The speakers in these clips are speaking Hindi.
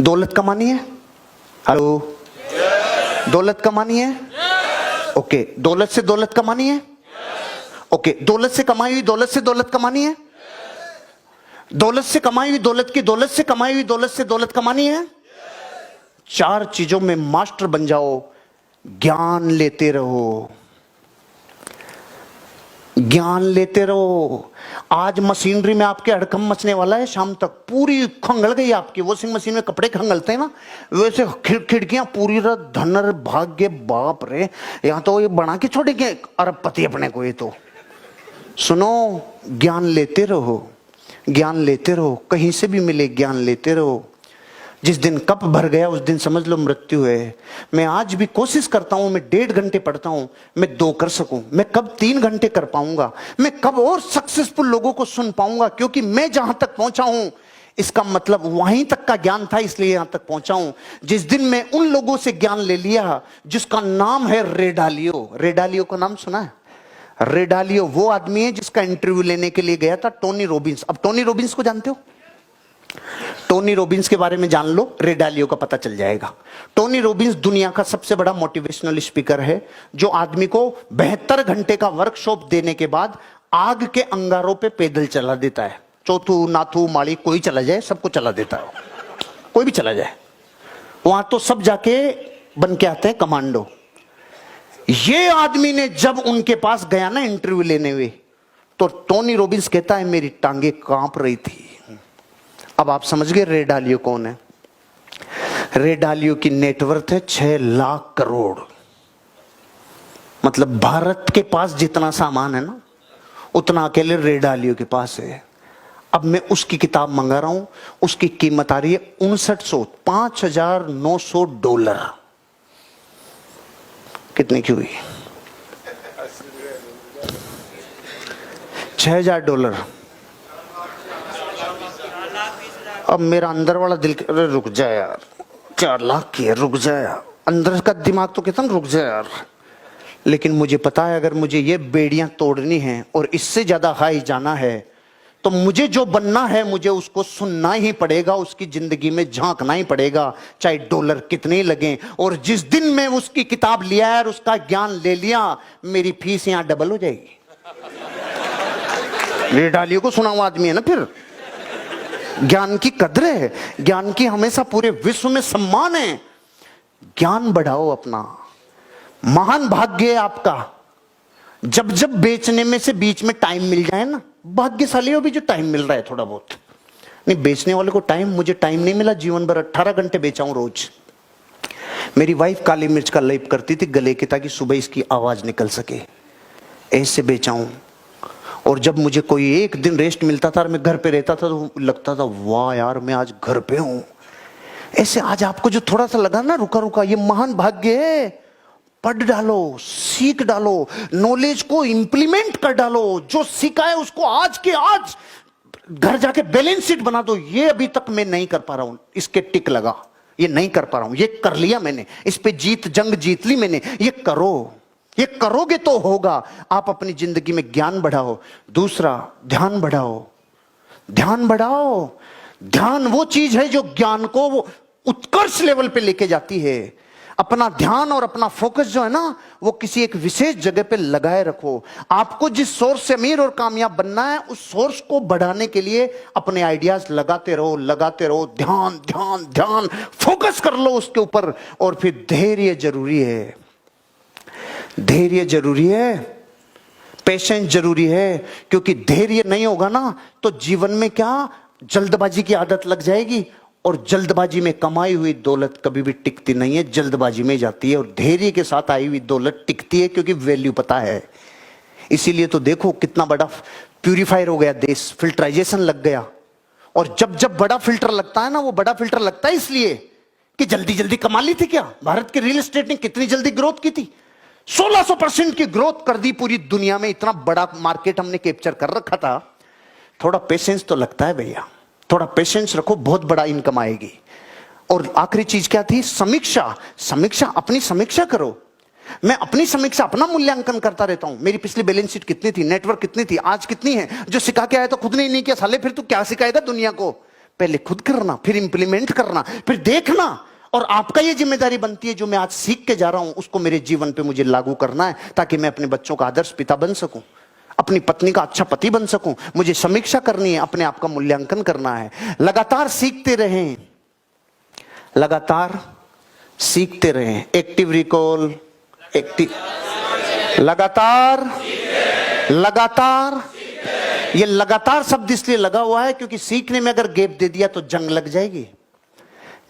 दौलत कमानी है? हेलो, दौलत कमानी है? ओके, दौलत से दौलत कमानी है? ओके, दौलत से कमाई हुई दौलत से दौलत कमानी है? दौलत से कमाई हुई दौलत की दौलत से कमाई हुई दौलत से दौलत कमानी है? चार चीजों में मास्टर बन जाओ, ज्ञान लेते रहो, ज्ञान लेते रहो। आज मशीनरी में आपके हड़कंप मचने वाला है, शाम तक पूरी खंगल गई आपकी। वॉशिंग मशीन में कपड़े खंगलते हैं ना, वैसे खिड़कियां पूरी रात धनर भाग्य। बाप रे, यहां तो ये बना के छोड़ेंगे अरबपति अपने को। ये तो सुनो, ज्ञान लेते रहो, ज्ञान लेते रहो, कहीं से भी मिले ज्ञान लेते रहो। जिस दिन कप भर गया उस दिन समझ लो मृत्यु है। मैं आज भी कोशिश करता हूं, मैं 1.5 घंटे पढ़ता हूं, मैं 2 कर सकूं। मैं कब 3 घंटे कर पाऊंगा, मैं कब और सक्सेसफुल लोगों को सुन पाऊंगा, क्योंकि मैं जहां तक पहुंचा हूं इसका मतलब वहीं तक का ज्ञान था, इसलिए यहां तक पहुंचा हूं। जिस दिन मैं उन लोगों से ज्ञान ले लिया जिसका नाम है रे डालियो। रे डालियो का नाम सुना है? रे डालियो वो आदमी है जिसका इंटरव्यू लेने के लिए गया था टोनी रॉबिन्स। अब टोनी रॉबिन्स को जानते हो? टोनी रॉबिन्स के बारे में जान लो, रे डालियो का पता चल जाएगा। टोनी रॉबिन्स दुनिया का सबसे बड़ा मोटिवेशनल स्पीकर है, जो आदमी को 72 घंटे का वर्कशॉप देने के बाद आग के अंगारों पे पैदल चला देता है। चौथू नाथू माड़ी कोई चला जाए, सबको चला देता है, कोई भी चला जाए। वहां तो सब जाके बन के आते हैं कमांडो। ये आदमी ने जब उनके पास गया ना इंटरव्यू लेने हुए, तो टोनी रॉबिन्स कहता है मेरी टांगे कांप रही थी। अब आप समझ गए रे डालियो कौन है? रे डालियो की नेटवर्थ है 6 लाख करोड़। मतलब भारत के पास जितना सामान है ना, उतना अकेले रे डालियो के पास है। अब मैं उसकी किताब मंगा रहा हूं, उसकी कीमत आ रही है 5900 $5,900। कितने की हुई? $6,000। अब मेरा अंदर वाला दिल, अरे रुक जा यार, 4 लाख की है, रुक जा यार। अंदर का दिमाग तो कहता रुक जा यार। लेकिन मुझे पता है अगर मुझे ये बेड़ियां तोड़नी है और इससे ज्यादा हाई जाना है, तो मुझे जो बनना है मुझे उसको सुनना ही पड़ेगा, उसकी जिंदगी में झांकना ही पड़ेगा, चाहे डॉलर कितने लगे। और जिस दिन मैं उसकी किताब लिया और उसका ज्ञान ले लिया, मेरी फीस यहां डबल हो जाएगी। रे डालियो को सुना हुआ आदमी है ना। फिर ज्ञान की कदर है, ज्ञान की हमेशा पूरे विश्व में सम्मान है। ज्ञान बढ़ाओ अपना, महान भाग्य है आपका। जब जब बेचने में से बीच में टाइम मिल जाए ना, भाग्यशाली हो भी जो टाइम मिल रहा है थोड़ा बहुत। नहीं, बेचने वाले को टाइम, मुझे टाइम नहीं मिला जीवन भर, 18 घंटे बेचा हूं रोज। मेरी वाइफ काली मिर्च का लेप करती थी गले के, ताकि सुबह इसकी आवाज निकल सके, ऐसे बेचा हूं। और जब मुझे कोई एक दिन रेस्ट मिलता था और मैं घर पे रहता था, तो लगता था वाह यार मैं आज घर पे हूं। ऐसे आज आपको जो थोड़ा सा लगा ना रुका रुका, ये महान भाग्य है। पढ़ डालो, सीख डालो, नॉलेज को इंप्लीमेंट कर डालो। जो सीखा है उसको आज के आज घर जाके बैलेंस शीट बना दो। ये अभी तक मैं नहीं कर पा रहा हूं, इसके टिक लगा, ये नहीं कर पा रहा हूं, ये कर लिया मैंने, इस पे जंग जीत ली मैंने। ये करो, ये करोगे तो होगा। आप अपनी जिंदगी में ज्ञान बढ़ाओ। दूसरा, ध्यान बढ़ाओ, ध्यान बढ़ाओ। ध्यान वो चीज है जो ज्ञान को वो उत्कर्ष लेवल पे लेके जाती है। अपना ध्यान और अपना फोकस जो है ना, वो किसी एक विशेष जगह पे लगाए रखो। आपको जिस सोर्स से अमीर और कामयाब बनना है, उस सोर्स को बढ़ाने के लिए अपने आइडियाज लगाते रहो, लगाते रहो। ध्यान ध्यान ध्यान, फोकस कर लो उसके ऊपर। और फिर धैर्य जरूरी है, धैर्य जरूरी है, पेशेंस जरूरी है। क्योंकि धैर्य नहीं होगा ना, तो जीवन में क्या जल्दबाजी की आदत लग जाएगी, और जल्दबाजी में कमाई हुई दौलत कभी भी टिकती नहीं है, जल्दबाजी में जाती है। और धैर्य के साथ आई हुई दौलत टिकती है, क्योंकि वैल्यू पता है। इसीलिए तो देखो कितना बड़ा प्यूरिफायर हो गया देश, फिल्टराइजेशन लग गया। और जब जब बड़ा फिल्टर लगता है ना, वो बड़ा फिल्टर लगता है इसलिए कि जल्दी जल्दी कमा ली थी। क्या भारत के रियल एस्टेट ने कितनी जल्दी ग्रोथ की थी? 1600% की ग्रोथ कर दी पूरी दुनिया में। इतना बड़ा मार्केट हमने कैप्चर कर रखा था। थोड़ा पेशेंस तो लगता है भैया, थोड़ा पेशेंस रखो, बहुत बड़ा इनकम आएगी। और आखिरी चीज क्या थी? समीक्षा। समीक्षा, अपनी समीक्षा करो। मैं अपनी समीक्षा, अपना मूल्यांकन करता रहता हूं। मेरी पिछली बैलेंस शीट कितनी थी, नेटवर्क कितनी थी, आज कितनी है। जो सिखा के आया तो खुद ने नहीं किया, साले फिर तू क्या सिखाएगा दुनिया को? पहले खुद करना, फिर इंप्लीमेंट करना, फिर देखना, और आपका ये जिम्मेदारी बनती है जो मैं आज सीख के जा रहा हूं उसको मेरे जीवन पे मुझे लागू करना है, ताकि मैं अपने बच्चों का आदर्श पिता बन सकूं, अपनी पत्नी का अच्छा पति बन सकूं। मुझे समीक्षा करनी है, अपने आप का मूल्यांकन करना है। लगातार सीखते रहें, लगातार सीखते रहें। एक्टिव रिकॉल, लगातार, लगातार। ये लगातार शब्द इसलिए लगा हुआ है क्योंकि सीखने में अगर गैप दे दिया तो जंग लग जाएगी,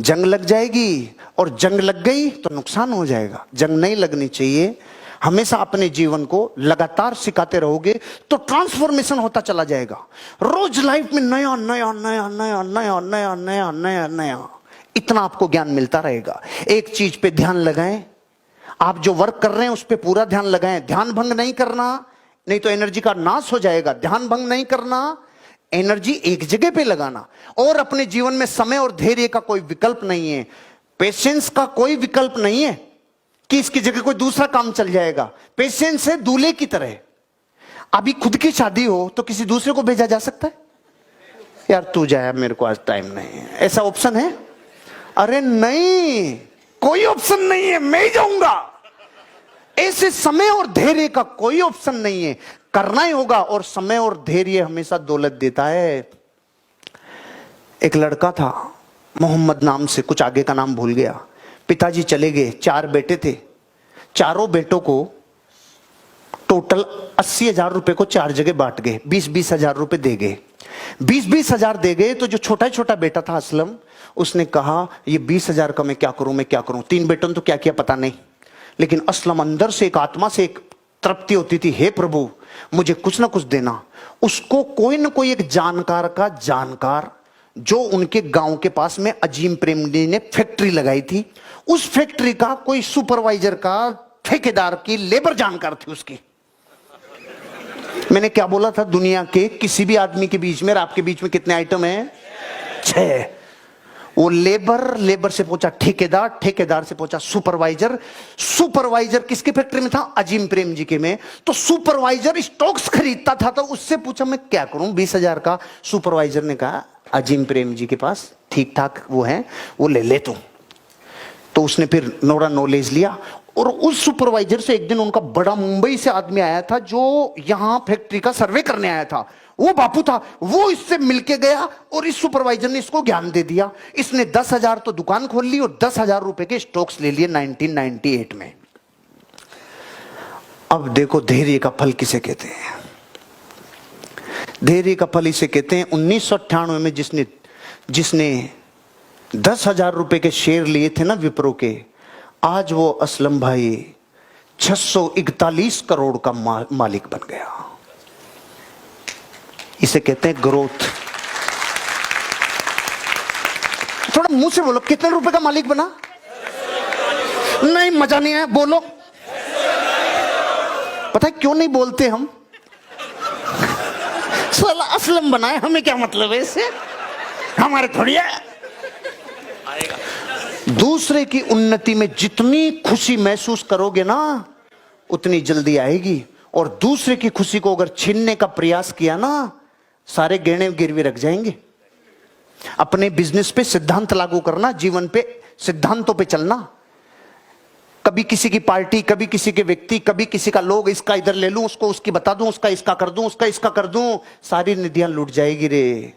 जंग लग जाएगी, और जंग लग गई तो नुकसान हो जाएगा। जंग नहीं लगनी चाहिए। हमेशा अपने जीवन को लगातार सिखाते रहोगे तो ट्रांसफॉर्मेशन होता चला जाएगा। रोज लाइफ में नया नया नया नया नया नया नया नया नया, इतना आपको ज्ञान मिलता रहेगा। एक चीज पे ध्यान लगाएं, आप जो वर्क कर रहे हैं उस पे पूरा ध्यान लगाएं। ध्यान भंग नहीं करना, नहीं तो एनर्जी का नाश हो जाएगा। ध्यान भंग नहीं करना, एनर्जी एक जगह पे लगाना। और अपने जीवन में समय और धैर्य का कोई विकल्प नहीं है, पेशेंस का कोई विकल्प नहीं है कि इसकी जगह कोई दूसरा काम चल जाएगा। पेशेंस है दूल्हे की तरह। अभी खुद की शादी हो तो किसी दूसरे को भेजा जा सकता है? यार तू जाए, मेरे को आज टाइम नहीं है, ऐसा ऑप्शन है? अरे नहीं, कोई ऑप्शन नहीं है, मैं ही जाऊंगा। ऐसे समय और धैर्य का कोई ऑप्शन नहीं है, करना ही होगा। और समय और धैर्य हमेशा दौलत देता है। एक लड़का था मोहम्मद नाम से, कुछ आगे का नाम भूल गया। पिताजी चले गए, 4 बेटे थे। चारों बेटों को टोटल 80,000 रुपए को 4 जगह बांट गए, 20-20 हजार रुपए दे गए। 20-20 हजार दे गए तो जो छोटा छोटा बेटा था असलम, उसने कहा ये 20,000 का मैं क्या करूं, मैं क्या करूं। 3 बेटों ने तो क्या किया पता नहीं, लेकिन असलम अंदर से एक आत्मा से एक तृप्ति होती थी, हे प्रभु मुझे कुछ ना कुछ देना। उसको कोई ना कोई एक जानकार का जानकार, जो उनके गांव के पास में अजीम प्रेमजी ने फैक्ट्री लगाई थी, उस फैक्ट्री का कोई सुपरवाइजर का, ठेकेदार की, लेबर जानकार थी उसकी। मैंने क्या बोला था, दुनिया के किसी भी आदमी के बीच में और आपके बीच में कितने आइटम हैं? 6। वो लेबर से पूछा ठेकेदार, ठेकेदार से पूछा सुपरवाइजर, सुपरवाइजर किसके फैक्ट्री में था? अजीम प्रेम जी के में। तो सुपरवाइजर स्टॉक्स खरीदता था, तो उससे पूछा मैं क्या करूं 20,000 का। सुपरवाइजर ने कहा अजीम प्रेम जी के पास ठीक ठाक वो है, वो ले ले तू। तो उसने फिर नोरा नॉलेज लिया, और उस सुपरवाइजर से एक दिन उनका बड़ा मुंबई से आदमी आया था जो यहां फैक्ट्री का सर्वे करने आया था। वो बापू था, वो इससे मिलके गया और इस सुपरवाइजर ने इसको ज्ञान दे दिया। इसने 10,000 तो दुकान खोल ली और 10,000 रुपए के स्टॉक्स ले लिए 1998 में। अब देखो धैर्य का फल किसे कहते हैं? धैर्य का फल इसे कहते हैं 1998 में जिसने 10,000 रुपए के शेयर लिए थे ना विप्रो के, आज वो असलम भाई 641 करोड़ का मालिक बन गया। इसे कहते हैं ग्रोथ। थोड़ा मुंह से बोलो, कितने रुपए का मालिक बना? नहीं, मजा नहीं आया, बोलो। पता है क्यों नहीं बोलते हम? साला असलम बनाए, हमें क्या मतलब है इससे? हमारे थोड़ी है। दूसरे की उन्नति में जितनी खुशी महसूस करोगे ना, उतनी जल्दी आएगी। और दूसरे की खुशी को अगर छीनने का प्रयास किया ना, सारे गहने गिरवी रख जाएंगे। अपने बिजनेस पे सिद्धांत लागू करना, जीवन पे सिद्धांतों पे चलना। कभी किसी की पार्टी, कभी किसी के व्यक्ति, कभी किसी का लोग, इसका इधर ले लूं, उसको उसकी बता दूं, उसका इसका कर दूं, उसका इसका कर दूं, सारी निधियां लूट जाएगी रे।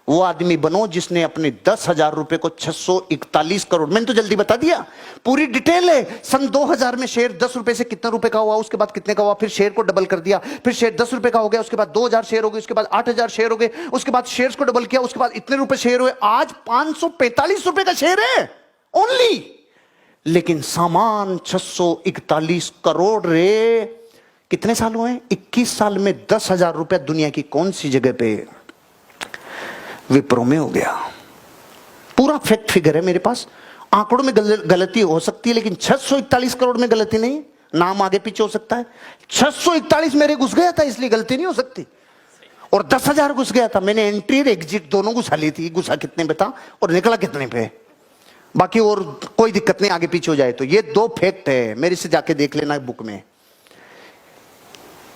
वो आदमी बनो जिसने अपने 10,000 रुपए को 641 करोड़, मैंने तो जल्दी बता दिया, पूरी डिटेल है। सन 2000 में शेयर 10 रुपए से कितने रुपए का हुआ, उसके बाद कितने का हुआ, फिर शेयर को डबल कर दिया, फिर शेयर 10 रुपए का हो गया, उसके बाद 2000 शेयर हो गए, उसके बाद 8000 शेयर हो गए, उसके बाद शेयर्स को डबल किया, उसके बाद इतने रुपए शेयर हुए, आज 545 रुपए का शेयर है ओनली। लेकिन सामान 641 करोड़ रे। कितने साल हुए? 21 साल में 10,000 रुपया दुनिया की कौन सी जगह पे? विप्रो में हो गया। पूरा फैक्ट फिगर है मेरे पास। आंकड़ों में गलती हो सकती है, लेकिन 641 करोड़ में गलती नहीं। नाम आगे पीछे हो सकता है, 641 मेरे घुस गया था इसलिए गलती नहीं हो सकती। और 10,000 घुस गया था, मैंने एंट्री और एग्जिट दोनों घुसा ली थी। घुसा कितने पे था और निकला कितने पे, बाकी और कोई दिक्कत नहीं, आगे पीछे हो जाए तो। ये 2 फैक्ट है, मेरे से जाके देख लेना बुक में।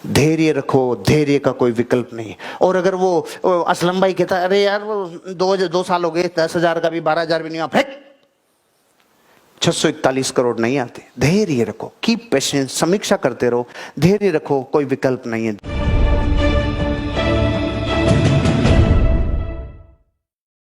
धैर्य रखो, धैर्य का कोई विकल्प नहीं। और अगर वो असलम भाई कहता है अरे यार वो 2 साल हो गए, 10,000 का भी 12,000 भी नहीं हुआ, फेंक, 641 करोड़ नहीं आते। धैर्य रखो, कीप पेशेंस, समीक्षा करते रहो, धैर्य रखो, कोई विकल्प नहीं है।